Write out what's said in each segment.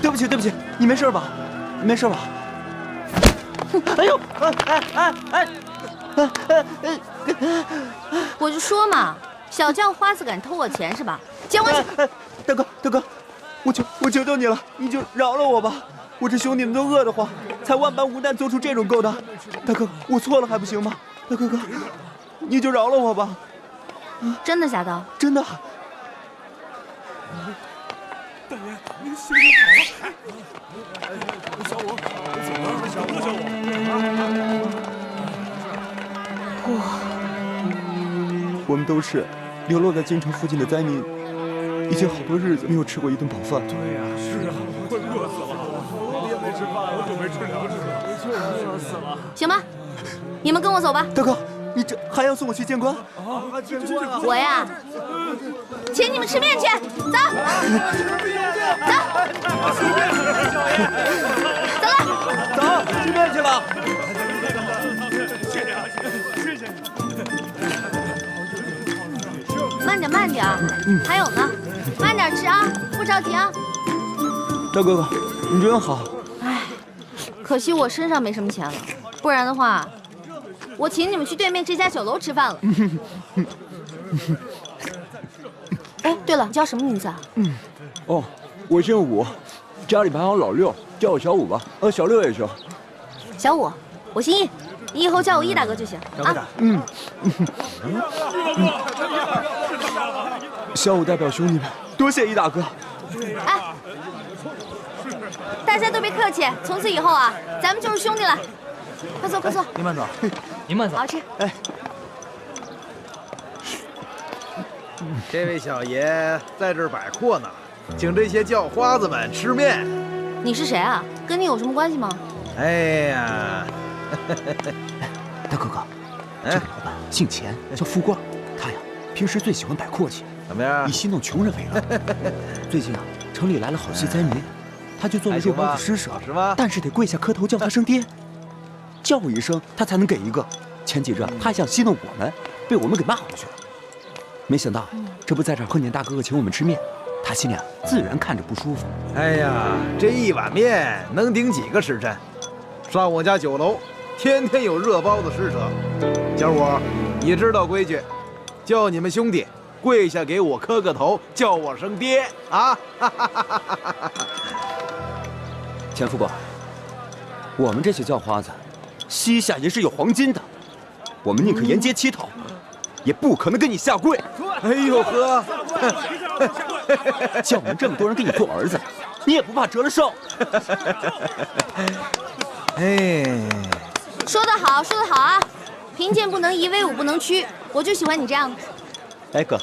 对不起，对不起，你没事吧？没事吧？哎呦，我就说嘛，小叫花子敢偷我钱是吧？捡回去！大哥，大哥，我求求你了，你就饶了我吧！我这兄弟们都饿得慌，才万般无奈做出这种勾当。大哥，我错了还不行吗？大哥哥，你就饶了我吧！真的假的？真的。大爷，您心情好了？小五，小五。我们都是流落在京城附近的灾民，已经好多日子没有吃过一顿饱饭。对呀，是啊，快饿死了，我也没吃饭，好久没吃粮食了，就饿死了。行吧，你们跟我走吧。大哥，你这还要送我去见官？我呀，请你们吃面去，走，走，走，吃面去了。慢点，还有呢，慢点吃啊，不着急啊。大哥哥，你真好。哎，可惜我身上没什么钱了，不然的话，我请你们去对面这家酒楼吃饭了。哎，对了，你叫什么名字啊？哦，我姓武，家里排行老六，叫我小武吧。小六也行。小武，我姓易，你以后叫我易大哥就行啊。小武代表兄弟们，多谢易大哥。哎，大家都别客气，从此以后啊，咱们就是兄弟了。快坐，快坐。您慢走，您慢走。好吃。哎，这位小爷在这儿摆阔呢，请这些叫花子们吃面。你是谁啊？跟你有什么关系吗？哎呀，大哥哥，这个老板姓钱，叫富贵，他呀平时最喜欢摆阔气，怎么样以？戏弄穷人为乐。最近啊，城里来了好些灾民，他就做了肉包子施舍，是吗？但是得跪下磕头叫他声爹，叫我一声他才能给一个。前几日他还想戏弄我们，被我们给骂回去了。没想到这不在这儿贺年大哥哥请我们吃面，他心里啊自然看着不舒服。哎呀，这一碗面能顶几个时辰？上我家酒楼，天天有热包子施舍。小五，你知道规矩，叫你们兄弟跪下给我磕个头，叫我声爹啊！钱副官，我们这些叫花子，膝下也是有黄金的，我们宁可沿街乞讨，也不可能跟你下跪。哎呦呵，叫我们这么多人给你做儿子，你也不怕折了寿？哎，说得好，说得好啊！贫贱不能移，威武不能屈，我就喜欢你这样的。哎哥，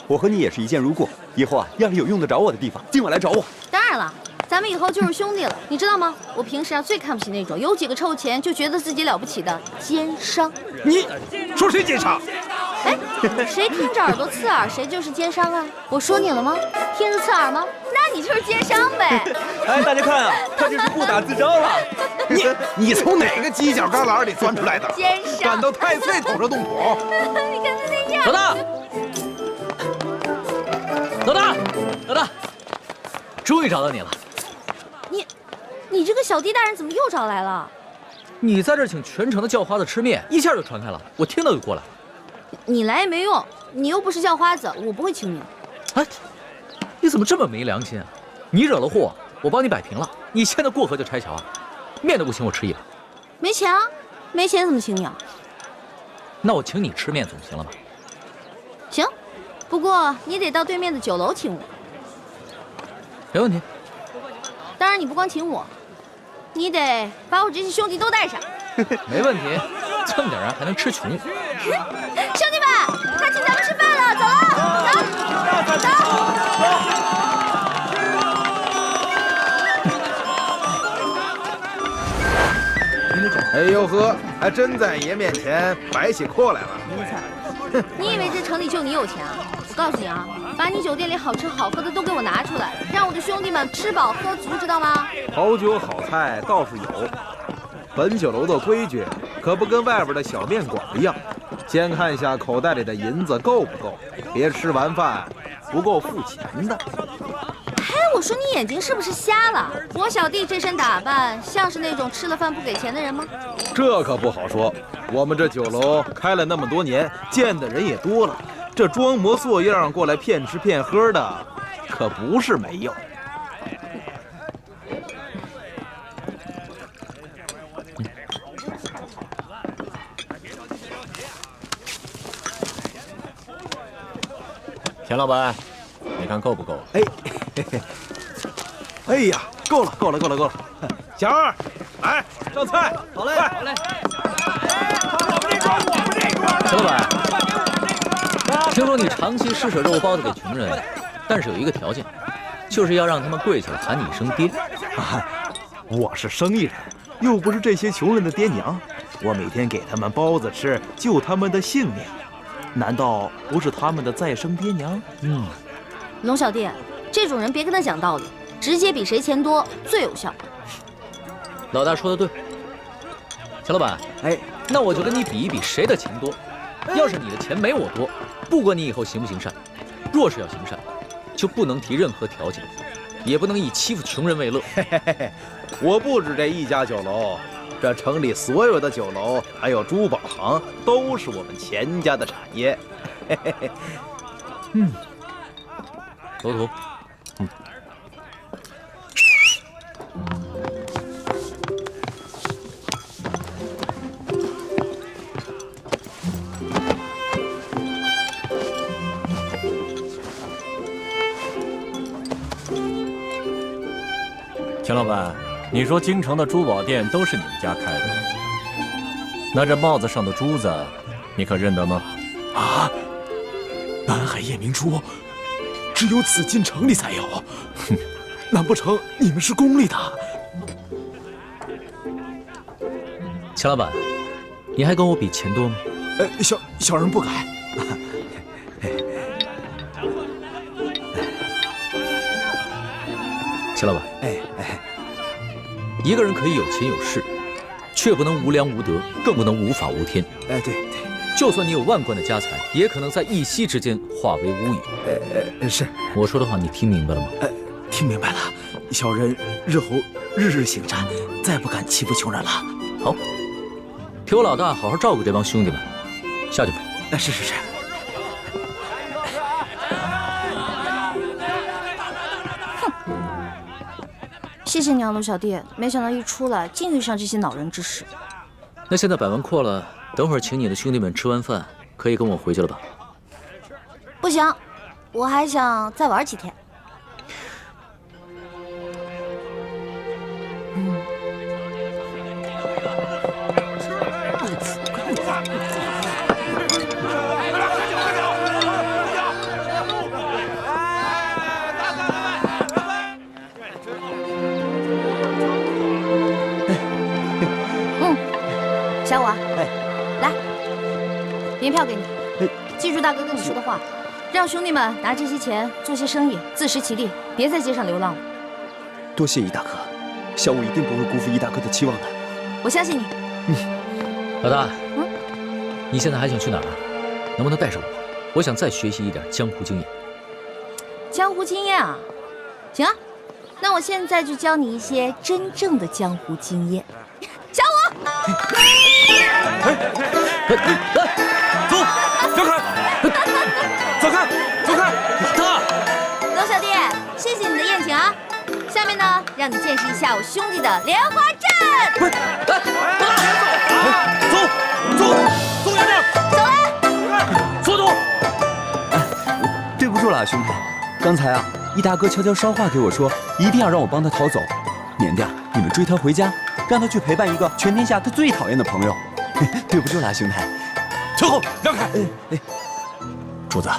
我和你也是一见如故，以后啊，要是有用得着我的地方，今晚来找我。当然了，咱们以后就是兄弟了，你知道吗？我平时啊最看不起那种有几个臭钱就觉得自己了不起的奸商。你说谁奸商？哎，谁听着耳朵刺耳，谁就是奸商啊！我说你了吗？听着刺耳吗？那你就是奸商呗！哎，大家看啊，他这是误打自招了。你从哪个犄角旮旯里钻出来的？奸商！敢到太岁头上动土？你看他那样。老大，老大，老大，终于找到你了。你这个小弟大人怎么又找来了？你在这儿请全城的叫花子吃面，一下就传开了，我听到就过来了。你来也没用，你又不是叫花子，我不会请你。哎，你怎么这么没良心啊？你惹了祸，我帮你摆平了，你现在过河就拆桥啊？面都不请我吃一碗。没钱啊，没钱怎么请你啊？那我请你吃面总行了吧？行，不过你得到对面的酒楼请我。没问题。当然你不光请我，你得把我这些兄弟都带上。没问题，这么点人还能吃穷？兄弟们，他请咱们吃饭了，走了，走。哎呦呵，还真在爷面前摆起阔来了。你以为这城里就你有钱啊？我告诉你啊，把你酒店里好吃好喝的都给我拿出来，让我的兄弟们吃饱喝足，知道吗？好酒好菜倒是有，本酒楼的规矩可不跟外边的小面馆一样，先看一下口袋里的银子够不够，别吃完饭不够付钱的。我说你眼睛是不是瞎了？我小弟这身打扮像是那种吃了饭不给钱的人吗？这可不好说。我们这酒楼开了那么多年，见的人也多了，这装模作样过来骗吃骗喝的，可不是没有。田老板，你看够不够？哎呀，够了。小二，来上菜。好嘞，好嘞。陈老板，听说你长期施舍肉包子给穷人，但是有一个条件，就是要让他们跪下来喊你一声爹。我是生意人，又不是这些穷人的爹娘，我每天给他们包子吃，救他们的性命，难道不是他们的再生爹娘？龙小弟，这种人别跟他讲道理，直接比谁钱多最有效。老大说的对，钱老板，那我就跟你比一比谁的钱多。要是你的钱没我多，不管你以后行不行善，若是要行善，就不能提任何条件，也不能以欺负穷人为乐。我不止这一家酒楼，这城里所有的酒楼还有珠宝行都是我们钱家的产业。头头，田老板，你说京城的珠宝店都是你们家开的，那这帽子上的珠子，你可认得吗？啊，南海夜明珠，只有紫禁城里才有。哼，难不成你们是宫里的？钱老板，你还跟我比钱多吗？小人不敢。钱老板，一个人可以有钱有势，却不能无良无德，更不能无法无天。对，就算你有万贯的家财，也可能在一夕之间化为乌有。是我说的话你听明白了吗？听明白了，小人日后日日行善，再不敢欺负穷人了。好，替我老大好好照顾这帮兄弟们，下去吧。是。谢谢你啊，龙小弟，没想到一出来竟遇上这些恼人之事。那现在摆完阔了，等会儿请你的兄弟们吃完饭，可以跟我回去了吧？不行，我还想再玩几天。小五啊，来，年票给你，记住大哥跟你说的话，让兄弟们拿这些钱做些生意，自食其力，别在街上流浪了。多谢易大哥，小五一定不会辜负易大哥的期望的。我相信你。老大，你现在还想去哪儿？能不能带上我？我想再学习一点江湖经验。江湖经验啊，行啊，那我现在就教你一些真正的江湖经验。小五，走，让开，走开，他。龙小弟，谢谢你的宴请啊。下面呢，让你见识一下我兄弟的莲花阵。不是，走远点，走了，速度。对不住了，兄弟，刚才易大哥悄悄捎话给我说，一定要让我帮他逃走，免掉你们追他回家，让他去陪伴一个全天下他最讨厌的朋友。对不住了，兄弟。退后，让开。主子，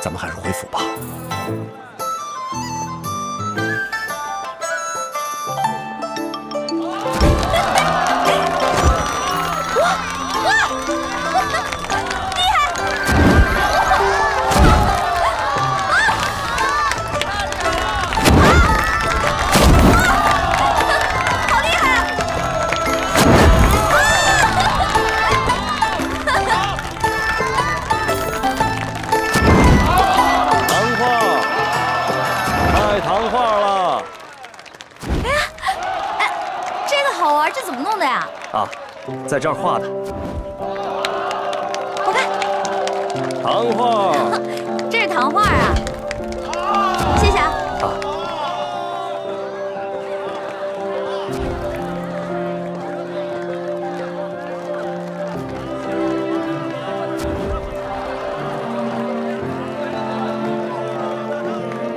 咱们还是回府吧。啊，在这儿画的。我看，糖画。这是糖画啊，谢谢啊。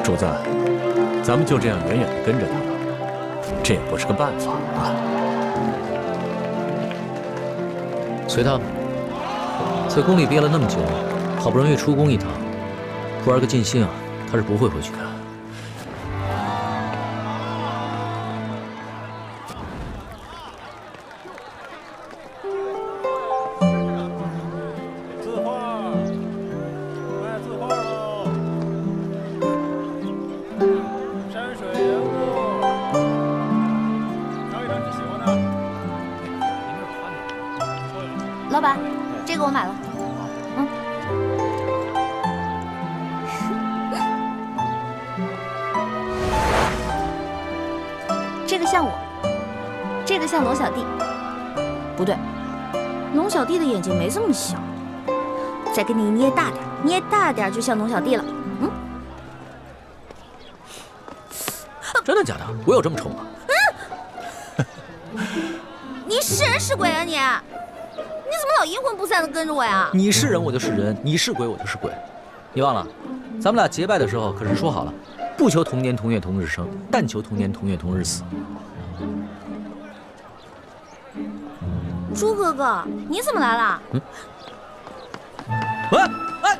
主子，咱们就这样远远地跟着他，这也不是个办法啊。随他吧，在宫里憋了那么久，好不容易出宫一趟，不玩个尽兴啊，他是不会回去的。字画，卖字画喽！山水人物，挑一张你喜欢的。老板，这个我买了。这个像我，这个像龙小弟。不对，龙小弟的眼睛没这么小。再给你捏大点，捏大点就像龙小弟了。真的假的？我有这么丑吗？你是人是鬼啊你？你怎么老阴魂不散的跟着我呀？你是人我就是人，你是鬼我就是鬼。你忘了，咱们俩结拜的时候可是说好了，不求同年同月同日生，但求同年同月同日死。猪哥哥，你怎么来了？喂，哎，